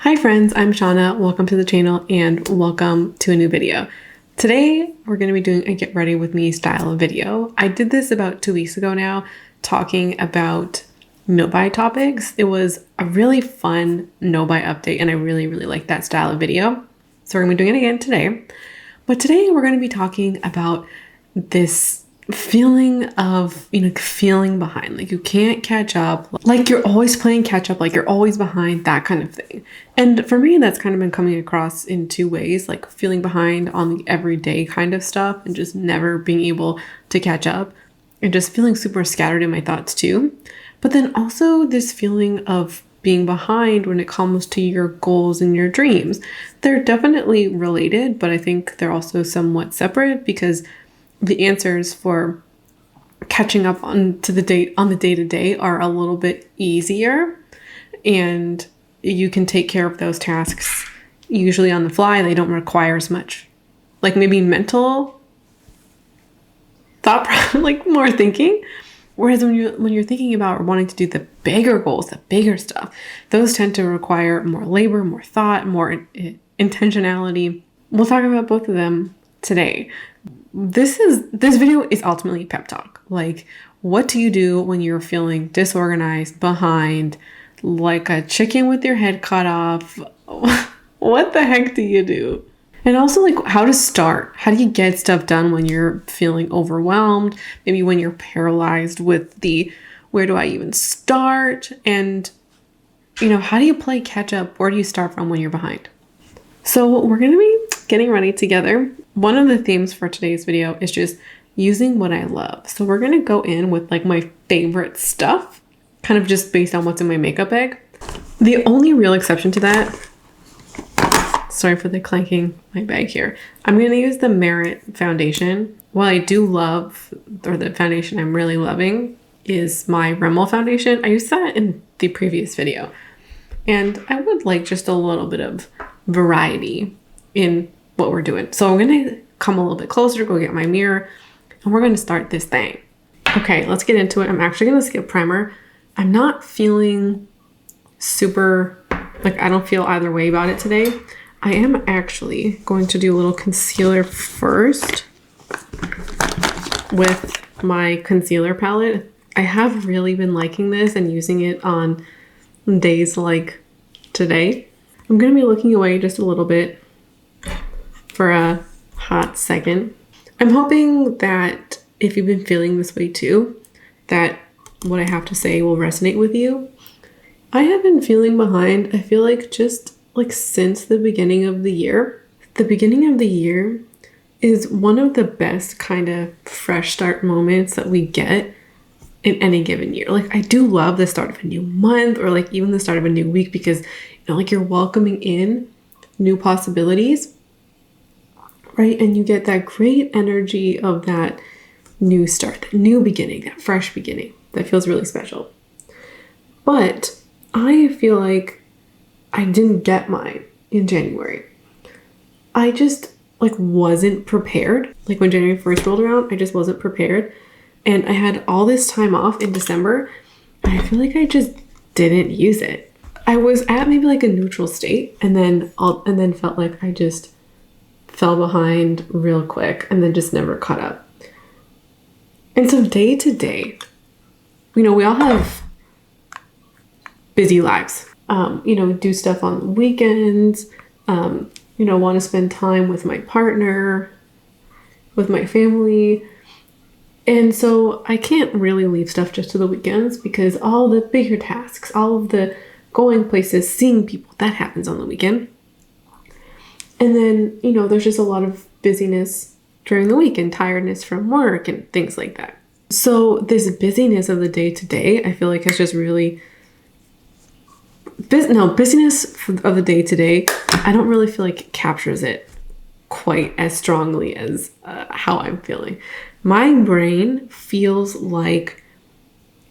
Hi friends, I'm Shauna. Welcome to the channel and welcome to a new video. Today, we're going to be doing a get ready with me style of video. I did this about 2 weeks ago now, talking about no-buy topics. It was a really fun no-buy update and I really like that style of video. So we're going to be doing it again today. But today we're going to be talking about this feeling of, feeling behind, like you can't catch up, like you're always playing catch up, like you're always behind, that kind of thing. And for me, that's kind of been coming across in two ways, like feeling behind on the everyday kind of stuff and just never being able to catch up and just feeling super scattered in my thoughts too. But then also this feeling of being behind when it comes to your goals and your dreams. They're definitely related, but I think they're also somewhat separate because the answers for catching up on the day-to-day are a little bit easier, and you can take care of those tasks usually on the fly. They don't require as much, like maybe mental thought, like more thinking. Whereas when you're thinking about or wanting to do the bigger goals, the bigger stuff, those tend to require more labor, more thought, more intentionality. We'll talk about both of them today. This video is ultimately a pep talk. Like, what do you do when you're feeling disorganized, behind, like a chicken with your head cut off? What the heck do you do? And also, like, how to start. How do you get stuff done when you're feeling overwhelmed? Maybe when you're paralyzed with the, where do I even start? And, how do you play catch up? Where do you start from when you're behind? So we're going to be getting ready together. One of the themes for today's video is just using what I love. So we're going to go in with like my favorite stuff, kind of just based on what's in my makeup bag. The only real exception to that, sorry for the clanking my bag here, I'm going to use the Merit foundation. While I do love, or the foundation I'm really loving is my Rimmel foundation. I used that in the previous video. And I would like just a little bit of variety in what we're doing. So I'm going to come a little bit closer, go get my mirror, and we're going to start this thing. Okay, let's get into it. I'm actually going to skip primer. I'm not feeling super, like I don't feel either way about it today. I am actually going to do a little concealer first with my concealer palette. I have really been liking this and using it on days like today. I'm going to be looking away just a little bit for a hot second. I'm hoping that if you've been feeling this way too, that what I have to say will resonate with you. I have been feeling behind, I feel like just like since the beginning of the year. The beginning of the year is one of the best kind of fresh start moments that we get in any given year. Like I do love the start of a new month or like even the start of a new week because like you're welcoming in new possibilities, right? And you get that great energy of that new start, that new beginning, that fresh beginning that feels really special. But I feel like I didn't get mine in January. I just like wasn't prepared. Like when January 1st rolled around, I just wasn't prepared. And I had all this time off in December, and I feel like I just didn't use it. I was at maybe like a neutral state, and then felt like I just fell behind real quick, and then just never caught up. And so day to day, we all have busy lives. Do stuff on the weekends. Want to spend time with my partner, with my family. And so I can't really leave stuff just to the weekends because all the bigger tasks, all of the going places, seeing people, that happens on the weekend. And then, there's just a lot of busyness during the week and tiredness from work and things like that. So this busyness of the day-to-day, I feel like has just really... busyness of the day-to-day, I don't really feel like it captures it quite as strongly as how I'm feeling. My brain feels like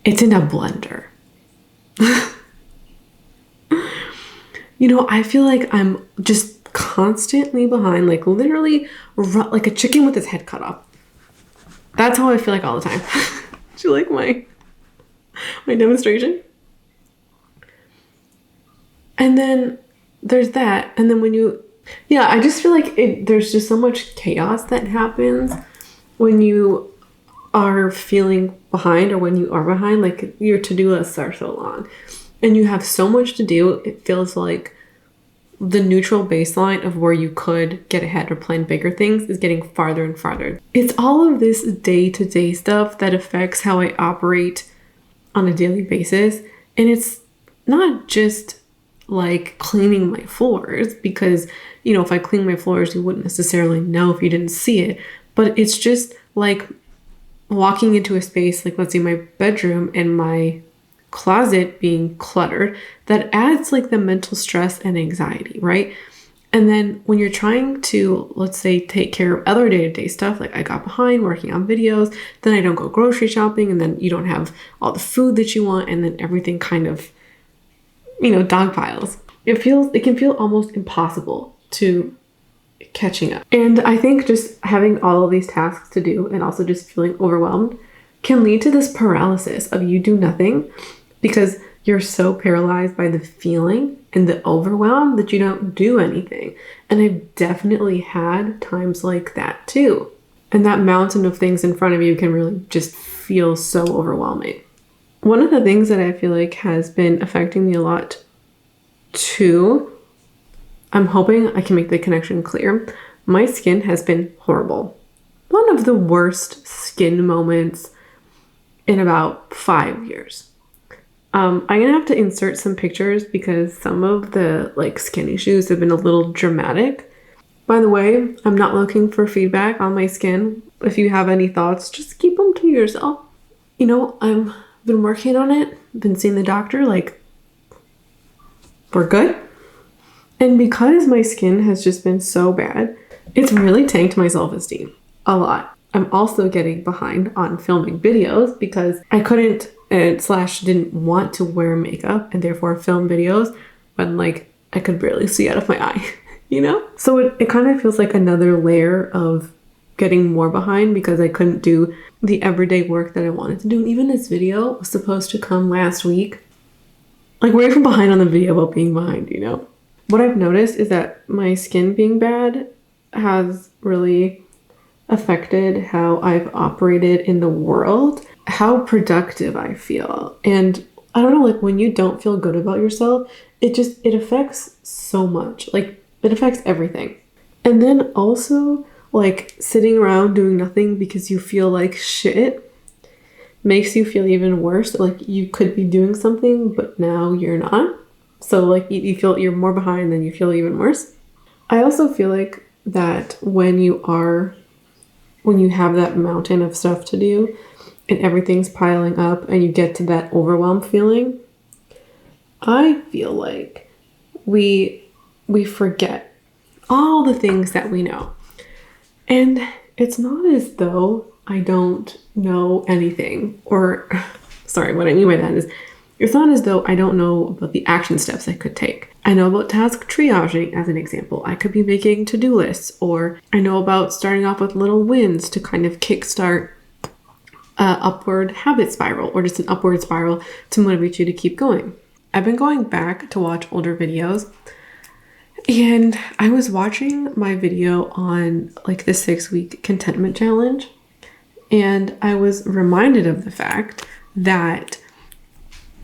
it's in a blender. I feel like I'm just constantly behind, like literally like a chicken with its head cut off. That's how I feel like all the time. Do you like my demonstration? And then there's that. And then when you, yeah, I just feel like there's just so much chaos that happens when you are feeling behind, or when you are behind. Like, your to-do lists are so long and you have so much to do. It feels like the neutral baseline of where you could get ahead or plan bigger things is getting farther and farther. It's all of this day-to-day stuff that affects how I operate on a daily basis. And it's not just like cleaning my floors, because, you know, if I clean my floors, you wouldn't necessarily know if you didn't see it. But it's just like walking into a space, like let's say my bedroom and my closet being cluttered, that adds like the mental stress and anxiety, right? And then when you're trying to, let's say, take care of other day-to-day stuff, like I got behind working on videos, then I don't go grocery shopping, and then you don't have all the food that you want, and then everything kind of, you know, dogpiles. It can feel almost impossible to catching up. And I think just having all of these tasks to do and also just feeling overwhelmed can lead to this paralysis of you do nothing, because you're so paralyzed by the feeling and the overwhelm that you don't do anything. And I've definitely had times like that too. And that mountain of things in front of you can really just feel so overwhelming. One of the things that I feel like has been affecting me a lot too, I'm hoping I can make the connection clear. My skin has been horrible. One of the worst skin moments in about 5 years. I'm gonna have to insert some pictures because some of the like skin issues have been a little dramatic. By the way, I'm not looking for feedback on my skin. If you have any thoughts, just keep them to yourself. You know, I've been working on it, been seeing the doctor, like, we're good. And because my skin has just been so bad, it's really tanked my self-esteem a lot. I'm also getting behind on filming videos because I couldn't / didn't want to wear makeup and therefore film videos when like I could barely see out of my eye, you know? So it kind of feels like another layer of getting more behind because I couldn't do the everyday work that I wanted to do. And even this video was supposed to come last week. Like, we're even behind on the video about being behind, you know? What I've noticed is that my skin being bad has really affected how I've operated in the world, how productive I feel. And I don't know, like when you don't feel good about yourself, it affects so much. Like, it affects everything. And then also, like, sitting around doing nothing because you feel like shit makes you feel even worse. Like, you could be doing something, but now you're not. So like you feel you're more behind, then you feel even worse. I also feel like that when you have that mountain of stuff to do and everything's piling up and you get to that overwhelmed feeling, I feel like we forget all the things that we know. And it's not as though I don't know anything, or sorry, what I mean by that is it's not as though I don't know about the action steps I could take. I know about task triaging as an example. I could be making to-do lists, or I know about starting off with little wins to kind of kickstart an upward habit spiral, or just an upward spiral to motivate you to keep going. I've been going back to watch older videos, and I was watching my video on like the 6-week contentment challenge, and I was reminded of the fact that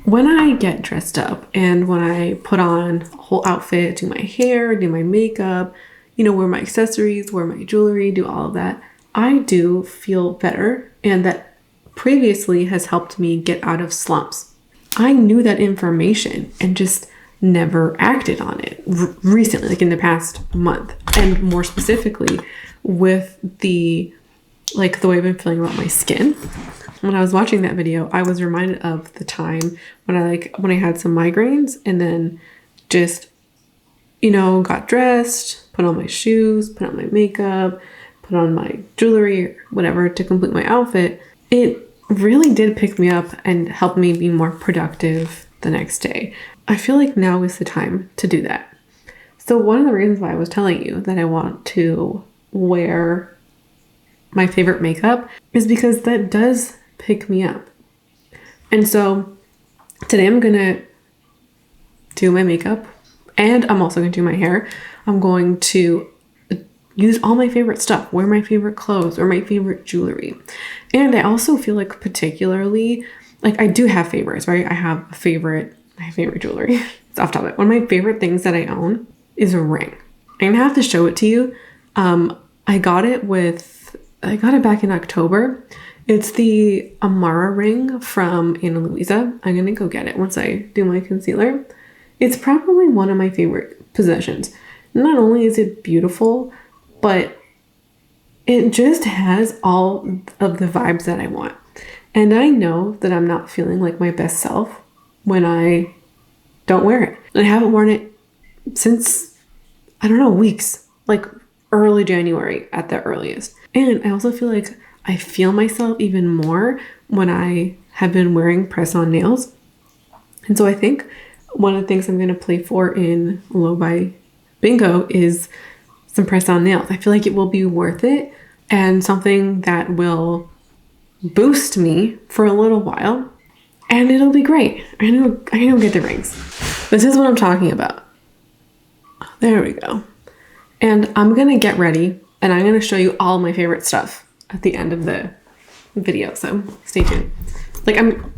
when I get dressed up and when I put on a whole outfit, do my hair, do my makeup, you know, wear my accessories, wear my jewelry, do all of that, I do feel better, and that previously has helped me get out of slumps. I knew that information and just never acted on it recently, like in the past month, and more specifically with the way I've been feeling about my skin. When I was watching that video, I was reminded of the time when I had some migraines and then just, you know, got dressed, put on my shoes, put on my makeup, put on my jewelry, or whatever to complete my outfit. It really did pick me up and help me be more productive the next day. I feel like now is the time to do that. So one of the reasons why I was telling you that I want to wear my favorite makeup is because that does pick me up. And so today I'm gonna do my makeup And I'm also going to do my hair. I'm going to use all my favorite stuff, wear my favorite clothes or my favorite jewelry. And I also feel like particularly, like I do have favorites, right? I have favorite jewelry. It's off topic. One of my favorite things that I own is a ring. I'm gonna have to show it to you. I got it back in October. It's the Amara ring from Ana Luisa. I'm gonna go get it once I do my concealer. It's probably one of my favorite possessions. Not only is it beautiful, but it just has all of the vibes that I want. And I know that I'm not feeling like my best self when I don't wear it. I haven't worn it since, I don't know, weeks, like early January at the earliest. And I also feel like I feel myself even more when I have been wearing press-on nails. And so I think one of the things I'm going to play for in Low by Bingo is some press-on nails. I feel like it will be worth it and something that will boost me for a little while, and it'll be great. I don't get the rings. This is what I'm talking about. There we go. And I'm gonna get ready and I'm gonna show you all my favorite stuff at the end of the video, so stay tuned. Like, I'm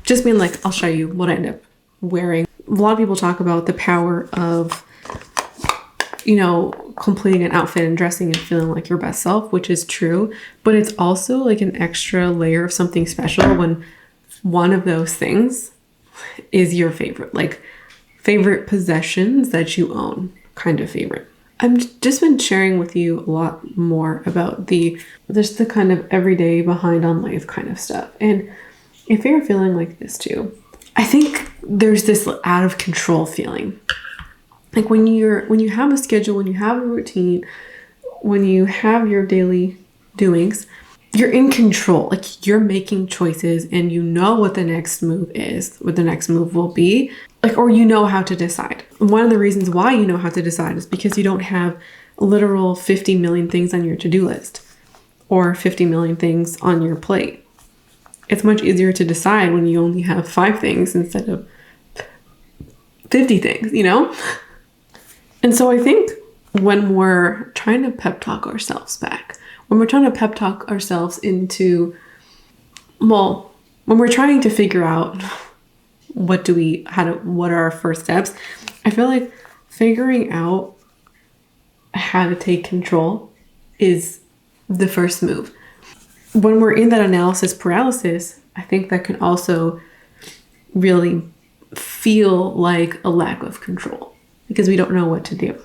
just being like, I'll show you what I end up wearing. A lot of people talk about the power of, you know, completing an outfit and dressing and feeling like your best self, which is true, but it's also like an extra layer of something special when one of those things is your favorite, like favorite possessions that you own, kind of favorite. I've just been sharing with you a lot more about just the kind of everyday behind on life kind of stuff. And if you're feeling like this too, I think there's this out of control feeling. Like when you have a schedule, when you have a routine, when you have your daily doings, you're in control. Like, you're making choices and you know what the next move is, what the next move will be, like, or you know how to decide. One of the reasons why you know how to decide is because you don't have literal 50 million things on your to-do list or 50 million things on your plate. It's much easier to decide when you only have 5 things instead of 50 things, you know? And so I think when we're trying to pep talk ourselves back, when we're trying to pep talk ourselves into, well, when we're trying to figure out what are our first steps, I feel like figuring out how to take control is the first move. When we're in that analysis paralysis, I think that can also really feel like a lack of control because we don't know what to do.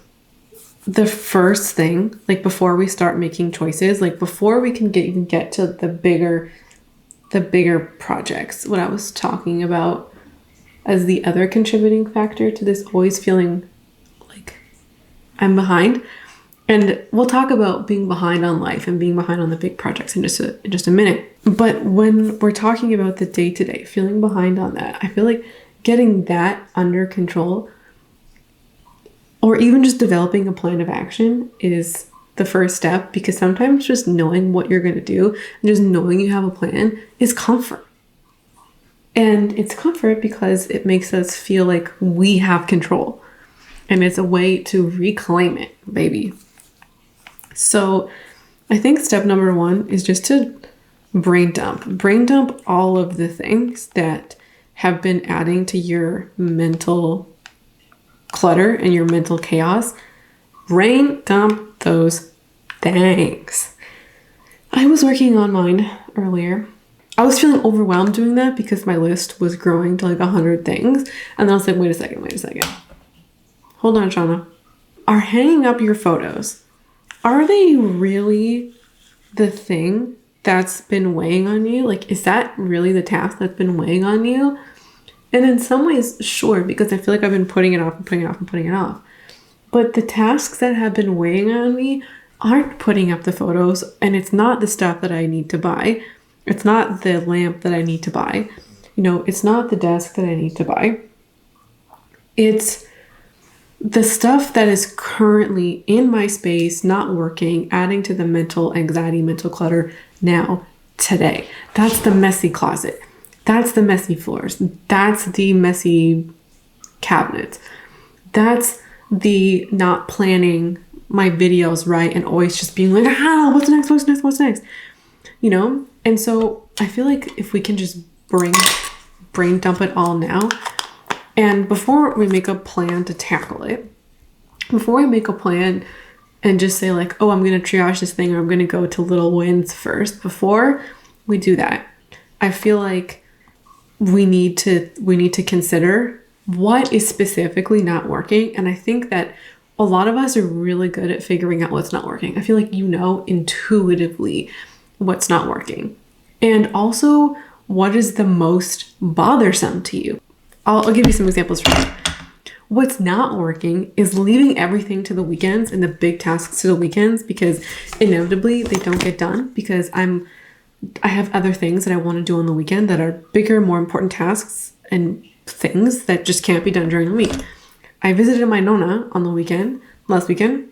The first thing, like before we start making choices, like before we can even get to the bigger projects, what I was talking about as the other contributing factor to this always feeling like I'm behind. And we'll talk about being behind on life and being behind on the big projects in just a minute. But when we're talking about the day-to-day, feeling behind on that, I feel like getting that under control, or even just developing a plan of action, is the first step, because sometimes just knowing what you're going to do and just knowing you have a plan is comfort. And it's comfort because it makes us feel like we have control. And it's a way to reclaim it, baby. So I think step number 1 is just to brain dump all of the things that have been adding to your mental clutter and your mental chaos. Brain dump those things. I was working on mine earlier. I was feeling overwhelmed doing that because my list was growing to like 100 things. And then I was like, wait a second. Hold on, Shauna. Are hanging up your photos, are they really the thing that's been weighing on you? Like, is that really the task that's been weighing on you? And in some ways, sure, because I feel like I've been putting it off. But the tasks that have been weighing on me aren't putting up the photos, and it's not the stuff that I need to buy. It's not the lamp that I need to buy. You know, it's not the desk that I need to buy. It's the stuff that is currently in my space, not working, adding to the mental anxiety, mental clutter now, today. That's the messy closet. That's the messy floors. That's the messy cabinets. That's the not planning my videos right and always just being like, what's next, what's next, what's next, you know? And so I feel like if we can just brain dump it all now, and before we make a plan to tackle it, before we make a plan and just say like, oh, I'm going to triage this thing, or I'm going to go to little wins first, before we do that, I feel like we need to consider what is specifically not working. And I think that a lot of us are really good at figuring out what's not working. I feel like you know intuitively what's not working. And also, what is the most bothersome to you? I'll give you some examples from that. What's not working is leaving everything to the weekends and the big tasks to the weekends, because inevitably they don't get done because I have other things that I want to do on the weekend that are bigger, more important tasks and things that just can't be done during the week. I visited my nonna on the weekend, last weekend,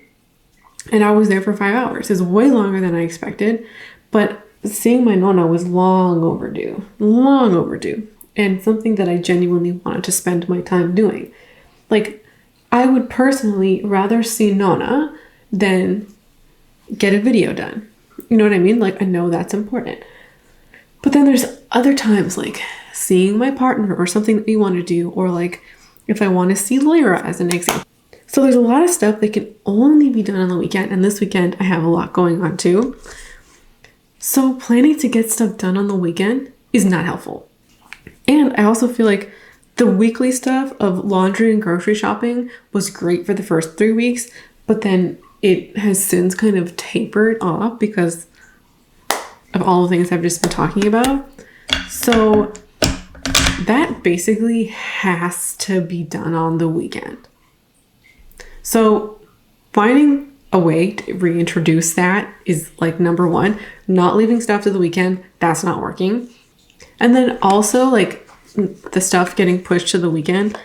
and I was there for 5 hours. It's way longer than I expected, but seeing my nonna was long overdue, and something that I genuinely wanted to spend my time doing. Like, I would personally rather see nonna than get a video done. You know what I mean? Like, I know that's important. But then there's other times, like seeing my partner or something that we want to do, or like if I want to see youre as an example. So there's a lot of stuff that can only be done on the weekend. And this weekend I have a lot going on too. So planning to get stuff done on the weekend is not helpful. And I also feel like the weekly stuff of laundry and grocery shopping was great for the first 3 weeks, but then it has since kind of tapered off because of all the things I've just been talking about. So that basically has to be done on the weekend. So finding a way to reintroduce that is like number one. Not leaving stuff to the weekend, that's not working. And then also like the stuff getting pushed to the weekend,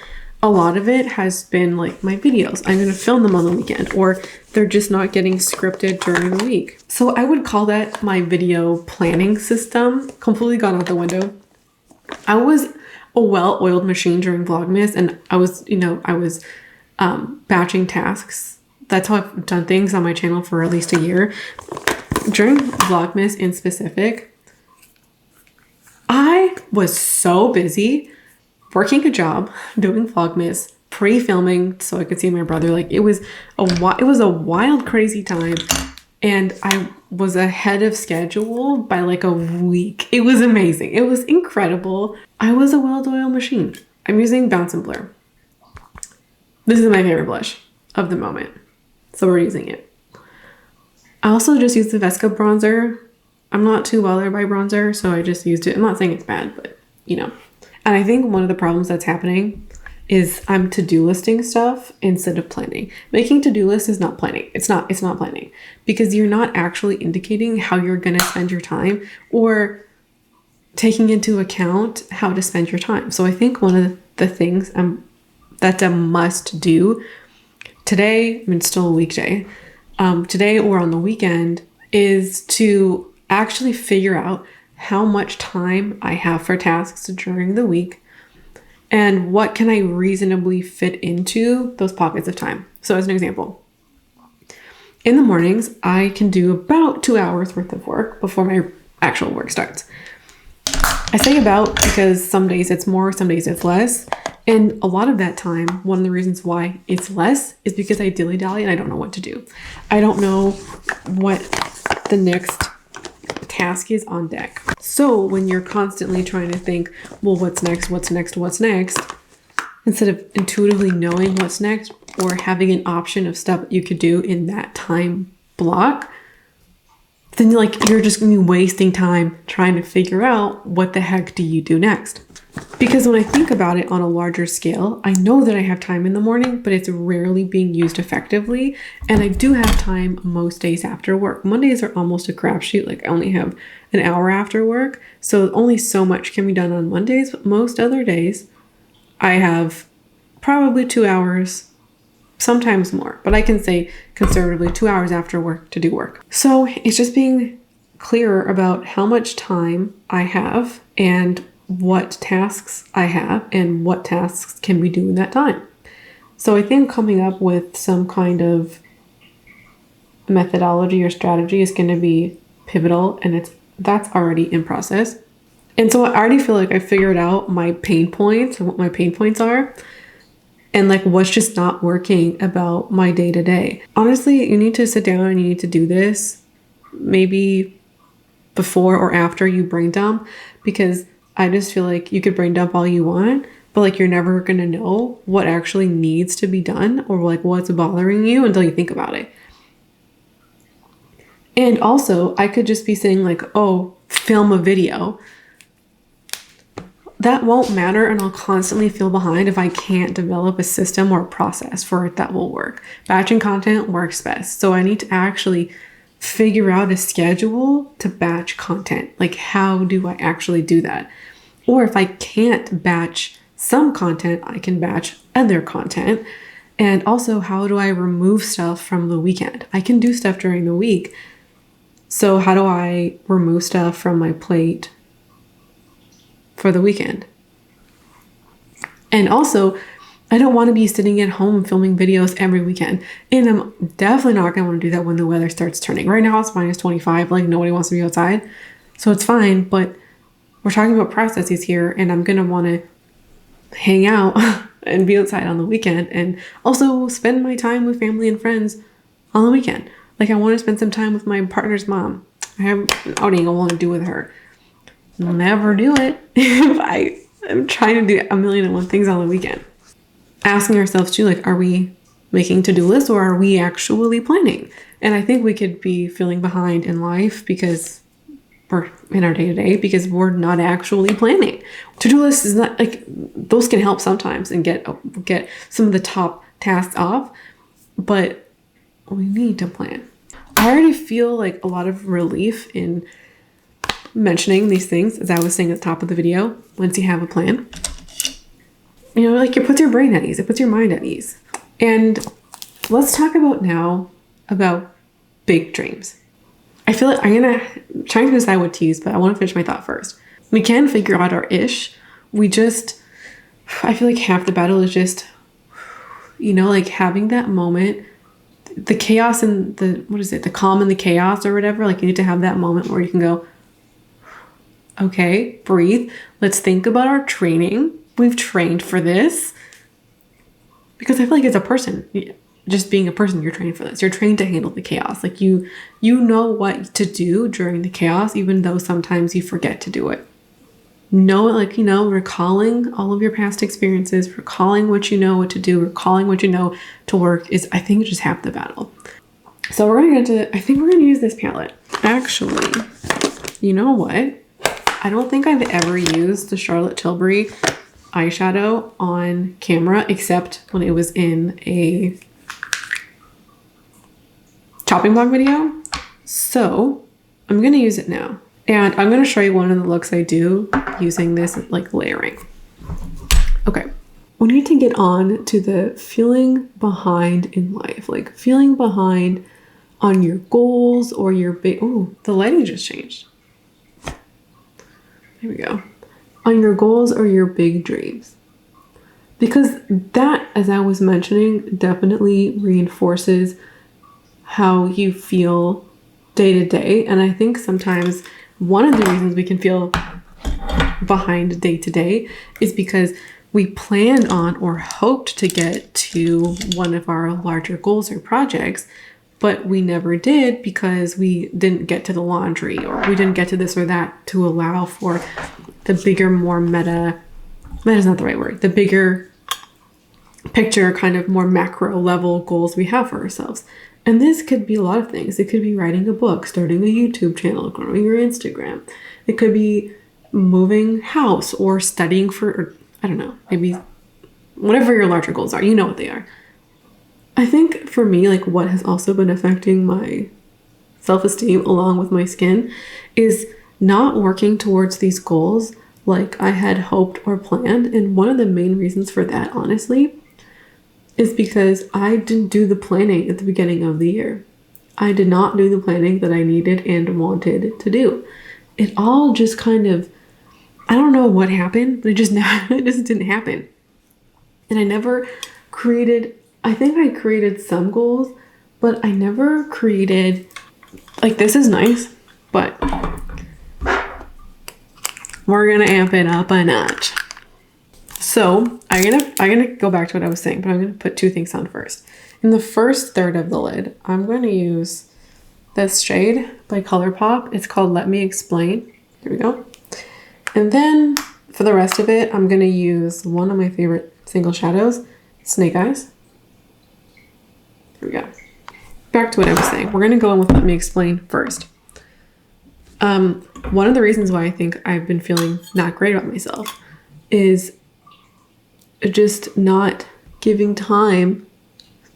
a lot of it has been like my videos. I'm going to film them on the weekend, or they're just not getting scripted during the week. So I would call that my video planning system completely gone out the window. I was a well-oiled machine during Vlogmas, and I was batching tasks. That's how I've done things on my channel for at least a year. During Vlogmas in specific, I was so busy working a job, doing Vlogmas, pre-filming so I could see my brother. Like, it was a wild, crazy time. And I was ahead of schedule by like a week. It was amazing. It was incredible. I was a well-oiled machine. I'm using Bounce and Blur. This is my favorite blush of the moment, so we're using it. I also just used the Vesca bronzer. I'm not too bothered by bronzer, so I just used it. I'm not saying it's bad, but you know. And I think one of the problems that's happening is I'm to-do listing stuff instead of planning. Making to-do lists is not planning. It's not planning, because you're not actually indicating how you're going to spend your time or taking into account how to spend your time. So I think one of the things that's a must do today, I mean, it's still a weekday, today or on the weekend, is to actually figure out how much time I have for tasks during the week and what can I reasonably fit into those pockets of time. So as an example, in the mornings, I can do about 2 hours worth of work before my actual work starts. I say about because some days it's more, some days it's less. And a lot of that time, one of the reasons why it's less is because I dilly-dally and I don't know what to do. I don't know what the next task is on deck. So when you're constantly trying to think, well, what's next, instead of intuitively knowing what's next or having an option of stuff you could do in that time block, then you're just gonna be wasting time trying to figure out what the heck do you do next. Because when I think about it on a larger scale, I know that I have time in the morning, but it's rarely being used effectively. And I do have time most days after work. Mondays are almost a crapshoot. Like, I only have an hour after work. So only so much can be done on Mondays. But most other days, I have probably 2 hours, sometimes more. But I can say conservatively 2 hours after work to do work. So it's just being clearer about how much time I have and what tasks I have and what tasks can we do in that time. So I think coming up with some kind of methodology or strategy is going to be pivotal, and that's already in process. And so I already feel like I figured out my pain points and what my pain points are, and like what's just not working about my day to day. Honestly, you need to sit down and you need to do this maybe before or after you brain dump, because I just feel like you could brain dump all you want, but like you're never going to know what actually needs to be done or like what's bothering you until you think about it. And also, I could just be saying like, oh, film a video. That won't matter, and I'll constantly feel behind if I can't develop a system or a process for it that will work. Batching content works best. So I need to actually figure out a schedule to batch content. Like, how do I actually do that? Or if I can't batch some content, I can batch other content. And also, how do I remove stuff from the weekend? I can do stuff during the week. So how do I remove stuff from my plate for the weekend? And also, I don't want to be sitting at home filming videos every weekend. And I'm definitely not going to want to do that when the weather starts turning. Right now it's minus 25, like nobody wants to be outside. So it's fine, but we're talking about processes here, and I'm going to want to hang out and be outside on the weekend, and also spend my time with family and friends on the weekend. Like, I want to spend some time with my partner's mom. I have an outing I want to do with her. I'll never do it if I'm trying to do a million and one things on the weekend. Asking ourselves too, like, are we making to-do lists or are we actually planning? And I think we could be feeling behind in life because we're in our day-to-day, because we're not actually planning. To-do lists is not like, those can help sometimes and get some of the top tasks off, but we need to plan. I already feel like a lot of relief in mentioning these things, as I was saying at the top of the video. Once you have a plan, you know, like, it puts your brain at ease, it puts your mind at ease. And let's talk about big dreams. I feel like I'm trying to decide what to use, but I want to finish my thought first. We can figure out our ish. I feel like half the battle is just, you know, like having that moment, the chaos and the calm and the chaos or whatever. Like, you need to have that moment where you can go, okay, breathe. Let's think about our training. We've trained for this. Because I feel like as a person, just being a person, you're trained for this. You're trained to handle the chaos. Like, you know what to do during the chaos, even though sometimes you forget to do it. Recalling all of your past experiences, recalling what you know what to do, recalling what you know to work is, I think, just half the battle. So I think we're gonna use this palette. Actually, you know what? I don't think I've ever used the Charlotte Tilbury eyeshadow on camera, except when it was in a chopping block video. So I'm gonna use it now. And I'm going to show you one of the looks I do using this, like, layering. Okay. We need to get on to the feeling behind in life, like feeling behind on your goals or your the lighting just changed. There we go. On your goals or your big dreams. Because that, as I was mentioning, definitely reinforces how you feel day to day. And I think sometimes one of the reasons we can feel behind day to day is because we planned on or hoped to get to one of our larger goals or projects, but we never did because we didn't get to the laundry, or we didn't get to this or that to allow for the bigger, more meta is not the right word, the bigger picture, kind of more macro level goals we have for ourselves. And this could be a lot of things. It could be writing a book, starting a YouTube channel, growing your Instagram. It could be moving house or studying or I don't know, maybe whatever your larger goals are, you know what they are. I think for me, like, what has also been affecting my self-esteem along with my skin is not working towards these goals like I had hoped or planned. And one of the main reasons for that, honestly, is because I didn't do the planning at the beginning of the year. I did not do the planning that I needed and wanted to do. It all just kind of, I don't know what happened, but it just didn't happen. And I never created, I think I created some goals, but I never created, like, this is nice, but we're gonna amp it up a notch. So I'm gonna go back to what I was saying, but I'm gonna put two things on first. In the first third of the lid, I'm going to use this shade by ColourPop. It's called Let Me Explain. Here we go. And then for the rest of it, I'm going to use one of my favorite single shadows, Snake Eyes. Here we go. Back to what I was saying. We're going to go in with Let Me Explain first. One of the reasons why I think I've been feeling not great about myself is just not giving time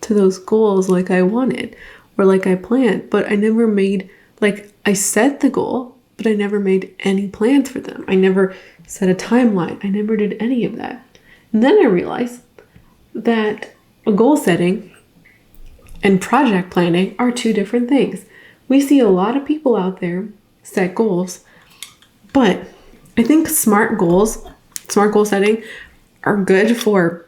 to those goals like I wanted or like I planned, but I never made, like, I set the goal, but I never made any plans for them. I never set a timeline. I never did any of that. And then I realized that goal setting and project planning are two different things. We see a lot of people out there set goals, but I think smart goal setting are good for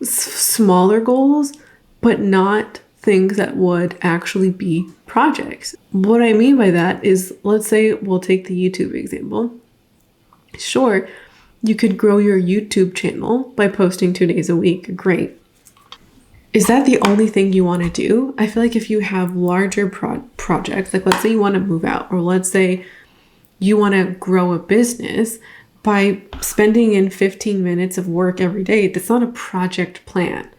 smaller goals, but not things that would actually be projects. What I mean by that is, let's say we'll take the YouTube example. Sure, you could grow your YouTube channel by posting 2 days a week. Great. Is that the only thing you want to do? I feel like if you have larger projects, like let's say you want to move out, or let's say you want to grow a business, by spending in 15 minutes of work every day, that's not a project plan.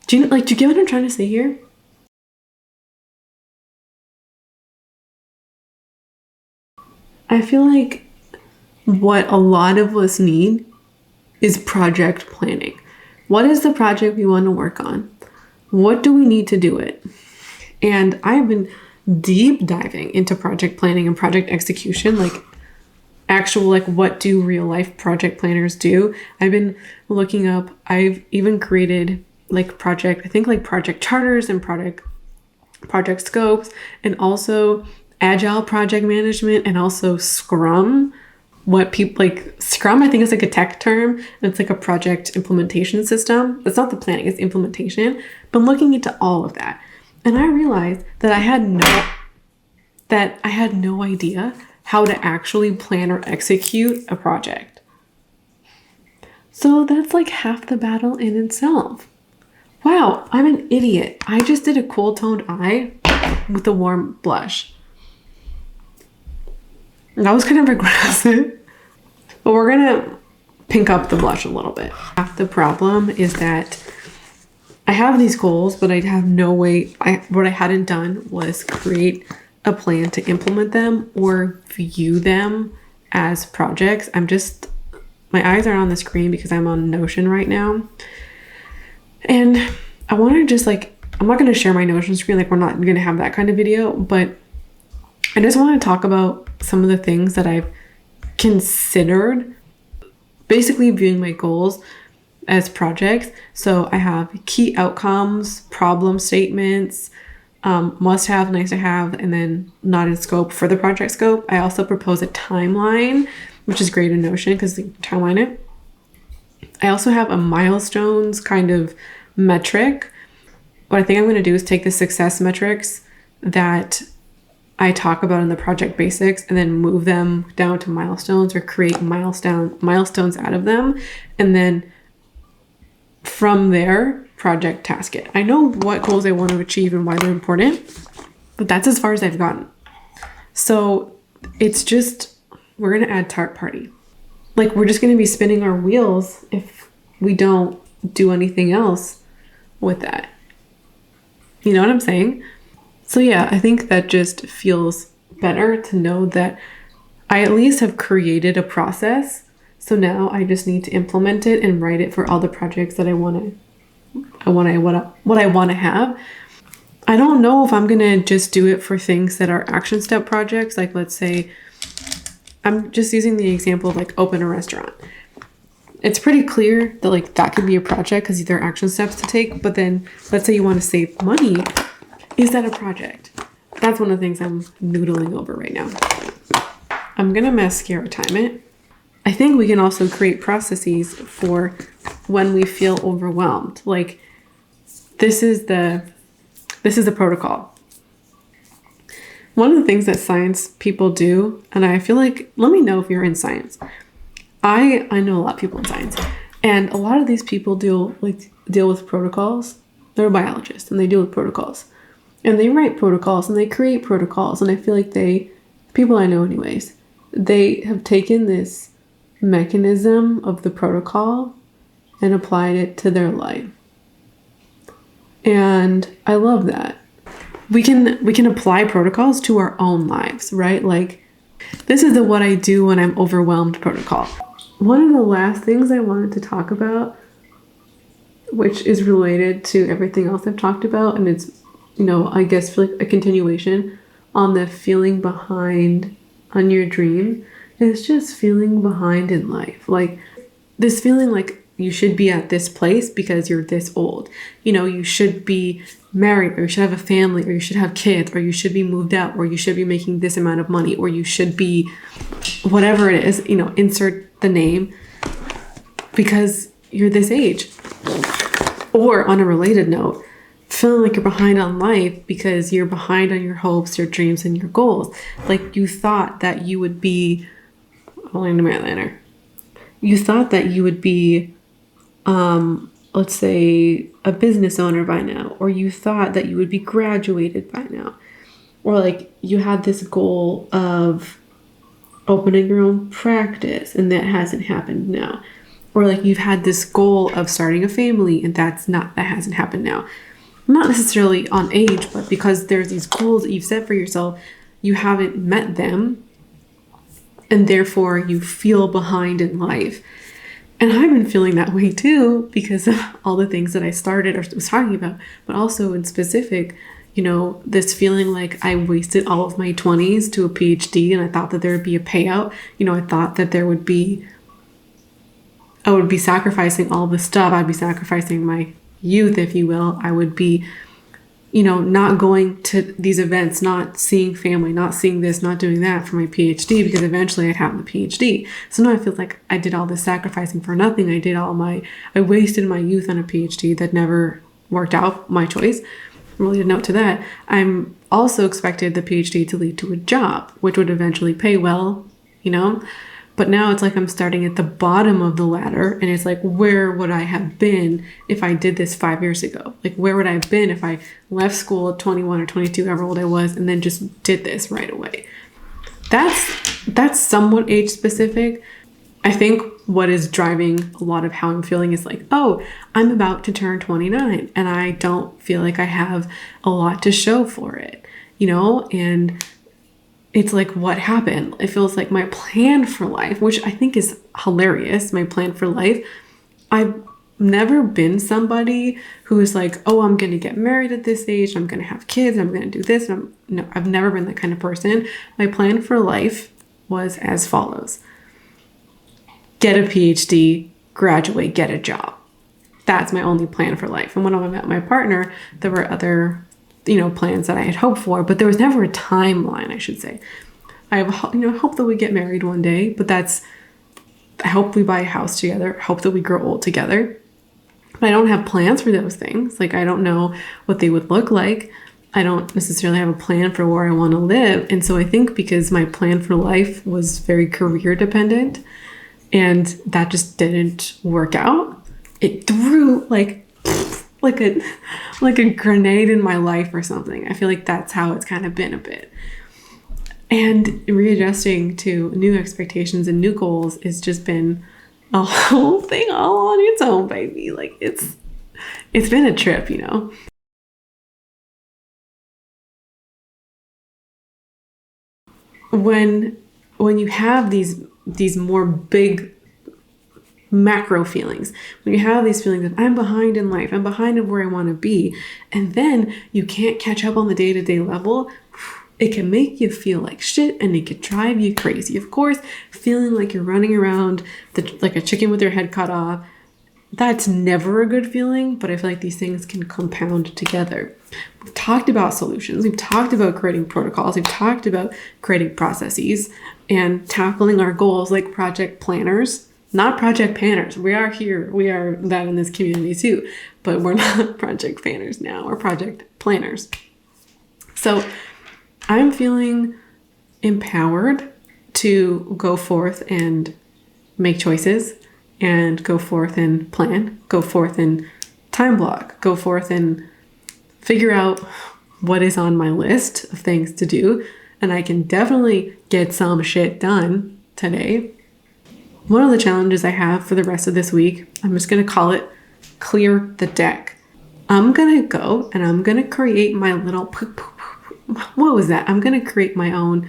Do you get what I'm trying to say here? I feel like what a lot of us need is project planning. What is the project we want to work on? What do we need to do it? And I've been deep diving into project planning and project execution, like actual, like, what do real life project planners do? I've been looking up, I've even created like project charters and project scopes, and also agile project management, and also Scrum. What people like Scrum, I think, is like a tech term, and it's like a project implementation system. It's not the planning, it's implementation. But I'm looking into all of that, and I realized that I had no idea how to actually plan or execute a project. So that's like half the battle in itself. Wow, I'm an idiot. I just did a cool toned eye with a warm blush. That was kind of aggressive, but we're gonna pink up the blush a little bit. Half the problem is that I have these goals, but I have no way. What I hadn't done was create a plan to implement them or view them as projects. My eyes are on the screen because I'm on Notion right now. And I want to just I'm not going to share my Notion screen. Like, we're not going to have that kind of video, but I just want to talk about some of the things that I've considered basically viewing my goals as projects. So I have key outcomes, problem statements, must have, nice to have, and then not in scope for the project scope. I also propose a timeline, which is great in Notion because you can timeline it. I also have a milestones kind of metric. What I think I'm going to do is take the success metrics that I talk about in the project basics and then move them down to milestones, or create milestones out of them. And then from there, project task it. I know what goals I want to achieve and why they're important, but that's as far as I've gotten. So it's just, we're going to add tart party. Like, we're just going to be spinning our wheels if we don't do anything else with that. You know what I'm saying? So yeah, I think that just feels better to know that I at least have created a process. So now I just need to implement it and write it for all the projects that what I want to have. I don't know if I'm going to just do it for things that are action step projects. Like, let's say, I'm just using the example of like open a restaurant. It's pretty clear that that could be a project because there are action steps to take. But then let's say you want to save money. Is that a project? That's one of the things I'm noodling over right now. I'm going to mascara time it. I think we can also create processes for when we feel overwhelmed. Like this is the protocol. One of the things that science people do, and I feel like, let me know if you're in science. I know a lot of people in science, and a lot of these people deal with protocols. They're biologists and they deal with protocols, and they write protocols and they create protocols. And I feel like people I know anyways, they have taken this mechanism of the protocol and applied it to their life. And I love that. We can apply protocols to our own lives, right? Like this is the what I do when I'm overwhelmed protocol. One of the last things I wanted to talk about, which is related to everything else I've talked about, and it's, I guess like a continuation on the feeling behind on your dream, is just feeling behind in life. Like this feeling like you should be at this place because you're this old. You should be married, or you should have a family, or you should have kids, or you should be moved out, or you should be making this amount of money, or you should be whatever it is, insert the name, because you're this age. Or on a related note, feeling like you're behind on life because you're behind on your hopes, your dreams, and your goals. Like you thought that you would be, holding the eyeliner. You thought that you would be, let's say, a business owner by now, or you thought that you would be graduated by now, or like you had this goal of opening your own practice and that hasn't happened now, or like you've had this goal of starting a family and that hasn't happened now. Not necessarily on age, but because there's these goals that you've set for yourself, you haven't met them, and therefore you feel behind in life. And I've been feeling that way too, because of all the things that I started or was talking about, but also in specific, this feeling like I wasted all of my 20s to a PhD, and I thought that there would be a payout. I thought that I would be sacrificing all this stuff. I'd be sacrificing my youth, if you will. I would be, not going to these events, not seeing family, not seeing this, not doing that for my PhD, because eventually I'd have the PhD. So now I feel like I did all this sacrificing for nothing. I wasted my youth on a PhD that never worked out, my choice. Related note to that, I'm also expected the PhD to lead to a job, which would eventually pay well, But now it's like I'm starting at the bottom of the ladder, and it's like, where would I have been if I did this 5 years ago? Like, where would I have been if I left school at 21 or 22, however old I was, and then just did this right away? That's somewhat age specific. I think what is driving a lot of how I'm feeling is like, oh, I'm about to turn 29 and I don't feel like I have a lot to show for it, and it's like, what happened? It feels like my plan for life, which I think is hilarious, my plan for life. I've never been somebody who is like, oh, I'm going to get married at this age, I'm going to have kids, I'm going to do this. No, I've never been that kind of person. My plan for life was as follows: get a PhD, graduate, get a job. That's my only plan for life. And when I met my partner, there were other plans that I had hoped for, but there was never a timeline, I should say. I have, hope that we get married one day, but I hope we buy a house together, hope that we grow old together. But I don't have plans for those things. Like, I don't know what they would look like. I don't necessarily have a plan for where I want to live. And so I think because my plan for life was very career dependent and that just didn't work out, it threw like a grenade in my life or something. I feel like that's how it's kind of been a bit. And readjusting to new expectations and new goals has just been a whole thing all on its own, baby. Like it's been a trip, When you have these more big macro feelings, when you have these feelings that I'm behind in life, I'm behind in where I want to be, and then you can't catch up on the day-to-day level, it can make you feel like shit and it can drive you crazy. Of course, feeling like you're running around like a chicken with your head cut off, that's never a good feeling, but I feel like these things can compound together. We've talked about solutions. We've talked about creating protocols. We've talked about creating processes and tackling our goals like project planners. Not project planners. We are here. We are that in this community too, but we're not project planners now. We're project planners. So I'm feeling empowered to go forth and make choices and go forth and plan, go forth and time block, go forth and figure out what is on my list of things to do. And I can definitely get some shit done today. One of the challenges I have for the rest of this week, I'm just going to call it clear the deck. I'm going to go and I'm going to create my little, what was that? I'm going to create my own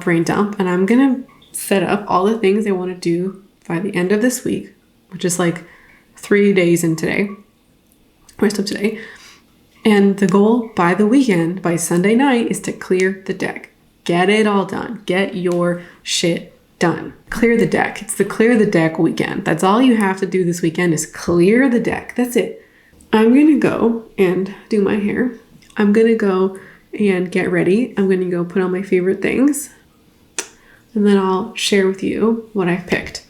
brain dump, and I'm going to set up all the things I want to do by the end of this week, which is like 3 days in today, rest of today. And the goal by the weekend, by Sunday night, is to clear the deck. Get it all done. Get your shit done. Clear the deck. It's the clear the deck weekend. That's all you have to do this weekend is clear the deck. That's it. I'm going to go and do my hair. I'm going to go and get ready. I'm going to go put on my favorite things. And then I'll share with you what I've picked.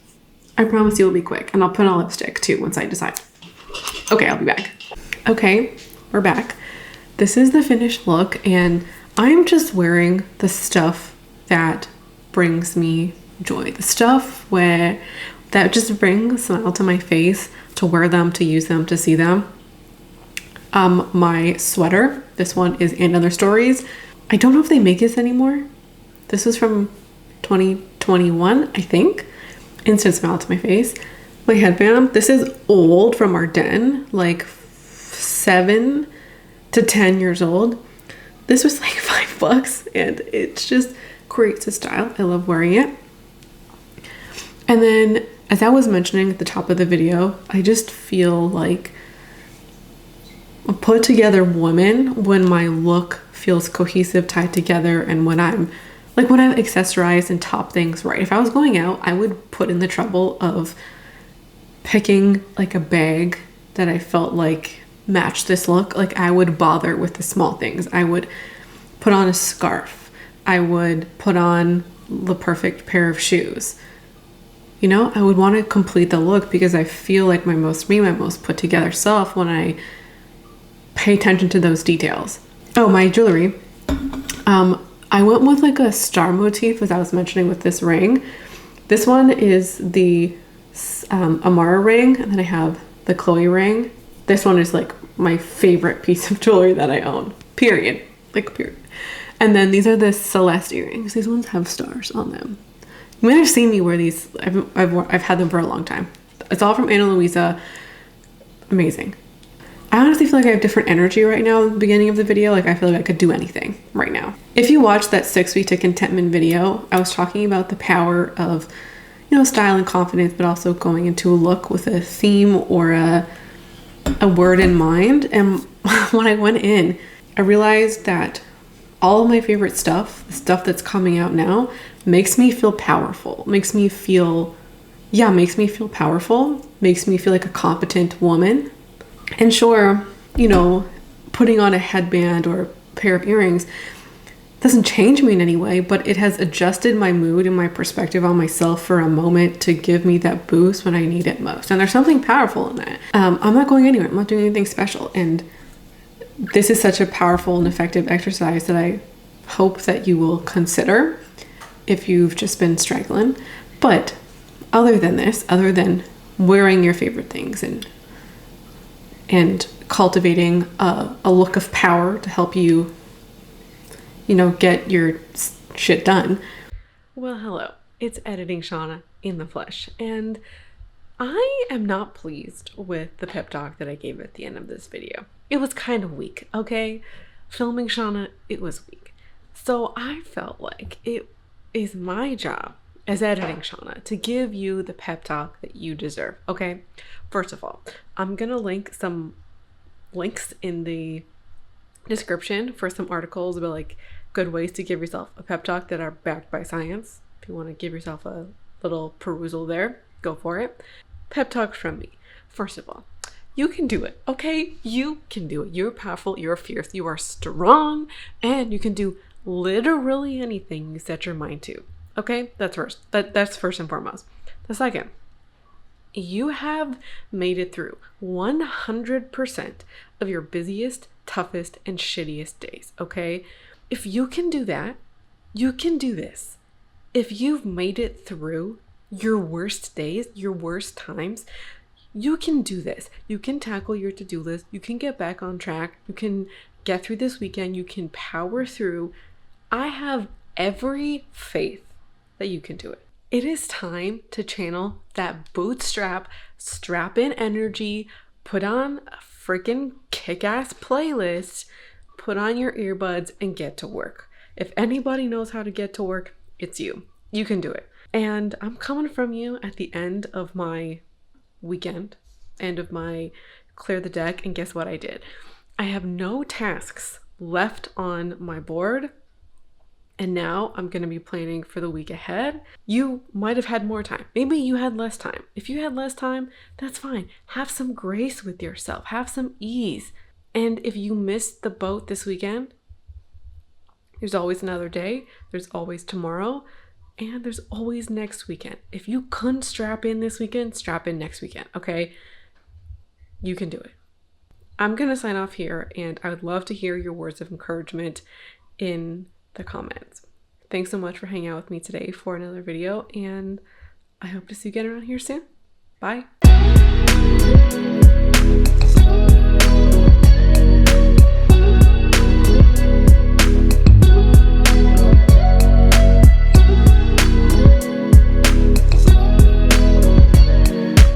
I promise you it'll be quick. And I'll put on lipstick too once I decide. Okay, I'll be back. Okay, we're back. This is the finished look. And I'm just wearing the stuff that brings me joy. The stuff that just brings a smile to my face, to wear them, to use them, to see them. My sweater, this one is And Other Stories. I don't know if they make this anymore. This is from 2021, I think. Instant smile to my face. My headband, this is old, from our den, like 7 to 10 years old. This was like $5 and it's just great to style. I love wearing it. And then, as I was mentioning at the top of the video, I just feel like a put together woman when my look feels cohesive, tied together, and when I've accessorized and top things right. If I was going out, I would put in the trouble of picking like a bag that I felt like matched this look. Like, I would bother with the small things. I would put on a scarf. I would put on the perfect pair of shoes. You know, I would want to complete the look because I feel like my most put together self when I pay attention to those details. Oh, my jewelry. I went with like a star motif, as I was mentioning, with this ring. This one is the Amara ring, and then I have the Chloe ring. This one is like my favorite piece of jewelry that I own. Period. Like, period. And then these are the Celeste earrings. These ones have stars on them. You might have seen me wear these. I've had them for a long time. It's all from Ana Luisa. Amazing. I honestly feel like I have different energy right now at the beginning of the video. Like, I feel like I could do anything right now. If you watched that 6 Week to Contentment video, I was talking about the power of, you know, style and confidence, but also going into a look with a theme or a word in mind. And when I went in, I realized that all of my favorite stuff, the stuff that's coming out now, makes me feel powerful. Makes me feel powerful. Makes me feel like a competent woman. And sure, you know, putting on a headband or a pair of earrings doesn't change me in any way, but it has adjusted my mood and my perspective on myself for a moment to give me that boost when I need it most. And there's something powerful in that. I'm not going anywhere. I'm not doing anything special. And this is such a powerful and effective exercise that I hope that you will consider if you've just been struggling. But other than this, other than wearing your favorite things and cultivating a look of power to help you, you know, get your shit done. Well, hello, it's Editing Shauna in the flesh, and I am not pleased with the pep talk that I gave at the end of this video. It was kind of weak, okay? Filming Shauna, it was weak. So I felt like it is my job as Editing Shauna to give you the pep talk that you deserve, okay? First of all, I'm gonna link some links in the description for some articles about like good ways to give yourself a pep talk that are backed by science. If you want to give yourself a little perusal there, go for it. Pep talks from me. First of all, you can do it, okay? You can do it. You're powerful, you're fierce, you are strong, and you can do literally anything you set your mind to. Okay, that's first. That's first and foremost. The second, you have made it through 100% of your busiest, toughest, and shittiest days, okay? If you can do that, you can do this. If you've made it through your worst days, your worst times, you can do this. You can tackle your to-do list. You can get back on track. You can get through this weekend. You can power through. I have every faith that you can do it. It is time to channel that bootstrap, strap-in energy, put on a freaking kick-ass playlist, put on your earbuds, and get to work. If anybody knows how to get to work, it's you. You can do it. And I'm coming from you at the end of my weekend, end of my clear the deck, and guess what I did? I have no tasks left on my board. And now I'm going to be planning for the week ahead. You might have had more time. Maybe you had less time. If you had less time, that's fine. Have some grace with yourself. Have some ease. And if you missed the boat this weekend, there's always another day. There's always tomorrow. And there's always next weekend. If you couldn't strap in this weekend, strap in next weekend, okay? You can do it. I'm going to sign off here, and I would love to hear your words of encouragement in the comments. Thanks so much for hanging out with me today for another video, and I hope to see you again around here soon. Bye.